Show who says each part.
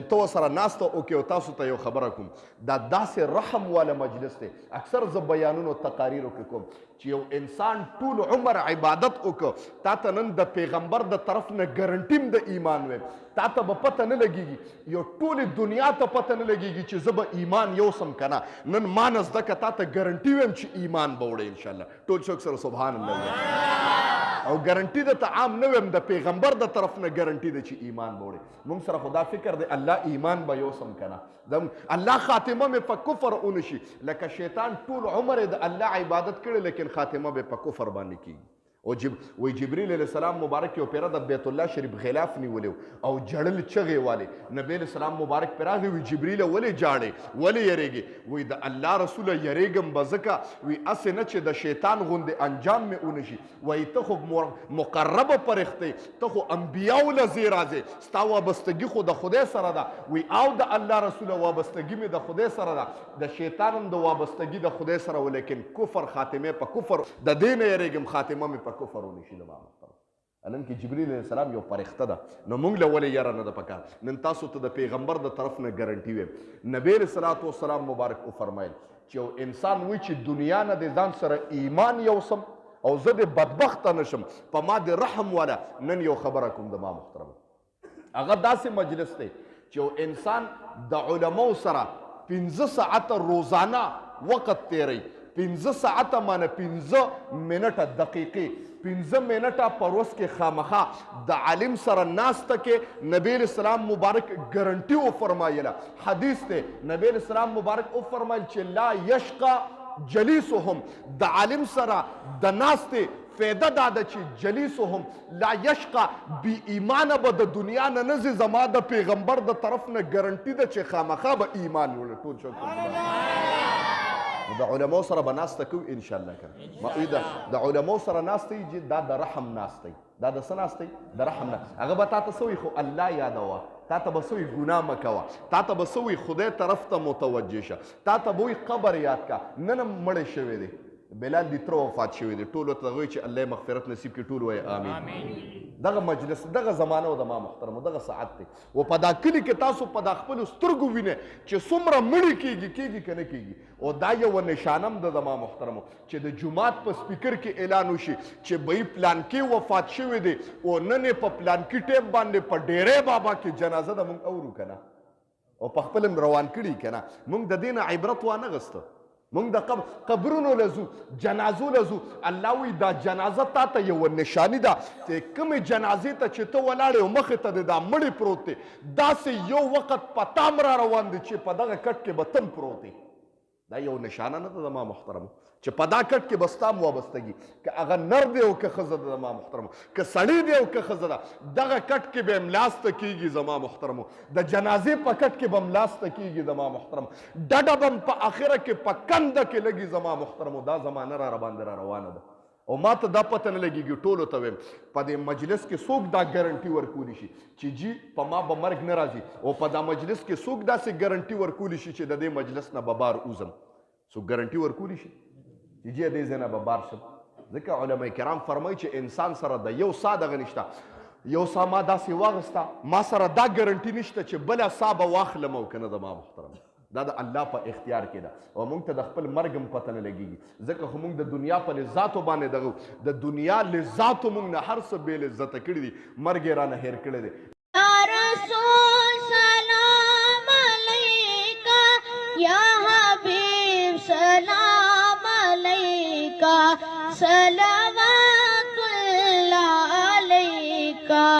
Speaker 1: چې ته ورسره ناسته وکړې او تاسو ته یو خبره کوم دا داسې رحم والا مجلس دی اکثر زه بیانونو تقاریرو کې کوم چې یو انسان ټول عمر عبادت وکړه تا ته نن د پیغمبر د طرف نه ګرنټیم د ایمان ویم تا ته به پته نه لګېږي یو ټولې دنیا ته پته نه لګېږي چې زه به ایمان یوسم که نه نن ما نه زده که تا ته ګرنټي ویم چې ایمان به وړې انشاءالله ټول څوک سره سبحان الله او ګرنټي درته عام نه ویم د پیغمبر د طرف نه ګرنټي ده چې ایمان به وړې موږ سره خو دا فکر دی الله ایمان به یوسم که نه الله خاتمه مې په کفر ونشي لکه شیطان ټول عمر یې د الله عبادت کړی لیکن خاتمه به په کفر باندې کېږي وی جبریل علیه السلام مبارک یو پیره د بیت الله شریف غلاف نیولی او جړل چغې والې نبی علیه السلام مبارک پې راغی وی جبریله ولې جاړې ولې یریږې وی د الله رسوله یریږم به ځکه وی هسې نه چې د شیطان غوندې انجام مې ونشي وی ته خو مقربه فرښتې ته خو انبیاو له ځای راځې ستا وابستګي خو د خدای سره ده وی او د الله رسوله وابستګي مې د خدای سره ده د شیطان هم د وابستګي د خدای سره و لیکن کفر خاتمه په کفر د دې نه یریږم خاتمه مې په کفر ونشي زما محترم نن کې جبریل علیه السلام یو فرښته ده نو موږ له ولې یاره نه ده پکار نن تاسو ته د پیغمبر د طرف نه ګرنټي ویم نبی علیه الصلاة والسلام مبارک وفرمایل چې یو انسان وایي چې دنیا نه د ځان سره ایمان یوسم او زه د بدبخته نشم په ما د رحم والا نن یو خبره کوم د ما محترم هغه داسې مجلس دی چې یو انسان د علماو سره 15 ساعته روزانه وقت تیری 15 ساعته مانه 15 منټه دقیقې 15 منټه په ورځ کې خامخا د عالم سره ناسته کې نبی علیه السلام مبارک ګرنټي وفرمایله حدیث دی نبی علیه السلام مبارک وفرمایل چې لا یشقا جلیسهم د عالم سره د ناستې فایده دا ده چې جلیسهم لا یشقا بی ایمانه به د دنیا نه نه زما د پیغمبر د طرف نه ګرنټي ده چې خامخا به ایمان وړي ټول شکر د علماو سره به ناسته کوو انشاءالله که ما وایي د علماو سره ناسته یي دا د رحم ناسته دا د څه ناسته د رحم نه هغه به تا ته څه وایي خو الله یادوه تا ته به څه وایي ګناه مه کوه تا ته به څه وایي خدای طرف ته متوجه شه تا ته به وایي قبر یاد کا نن هم مړی شوی دی بلال دی تره وفات شوی دی ټولو ته وایي چې الله مغفرت نصیب کړي ټول وایي آمین دغه مجلس دغه زمانه و د ما محترمو دغه ساعت دی و په دا کلي کې تاسو په دا خپلو سترګو وینئ چې څومره مړي کېږي که نه کېږي او دا یوه نشانه هم ده د ما محترمو چې د جومات په سپیکر کې اعلان وشي چې بهی پلانکې وفات شوی دی او نن یې په پلانکي ټیم باندې په ډیری بابا کې جنازه ده موږ اورو که نه او په خپل هم روان کړي که نه موږ د دې نه عبرت وانغسته موږ د قبرونو لزو جنازو لزو الله وی دا جنازه تا ته یو نشانی ده چې کومې جنازې ته چې ته ولاړې او مخې ته د دا مړی پروت دی داسې یو وخت په تام را روان دی چې په دغه کټ کې به تم پروت دی دا یو نشانه نه ده زما محترمو چې په دا کټ کې به ستا وابستګي که هغه نر دی او که ښځه ده زما محترمو که سړی دی او که ښځه ده دغه کټ کې به ملاسته کېږي زما محترمو د جنازې په کټ کې به ملاسته کېږي زما محترمو ډډه به په اخره کې په کنده کې لګي زما محترمو دا زمانه را باندې را روانه ده او ما ته دا پته نه لګېږي ټولو ته ویم په دې مجلس کې څوک دا ګرنټي ورکولی شي چې جی په ما به مرګ نه راځي او په دا مجلس کې څوک داسې ګرنټي ورکولی شي چې د دې مجلس نه به بار وځم څوک ګرنټي ورکولی شي چې جی دې ځای نه به بار شم ځکه علما کرام فرمایي چې انسان سره د یو سا دغه نشته یو سا ما داسې واغسته ما سره دا ګرنټي نشته چې بله سا به واخلم او که نه د ما محترم دا د الله په اختیار کې ده او موږ ته د خپل مرګ هم پته نه لګېږي ځکه خو موږ د دنیا په لذاتو باندې دغه د دنیا لذاتو موږ نه هر څه بې لذته کړي دي مرګ یې رانه هېر کړی دی
Speaker 2: یا رسول سلام علیکا یا حبیب سلام علیکا سلام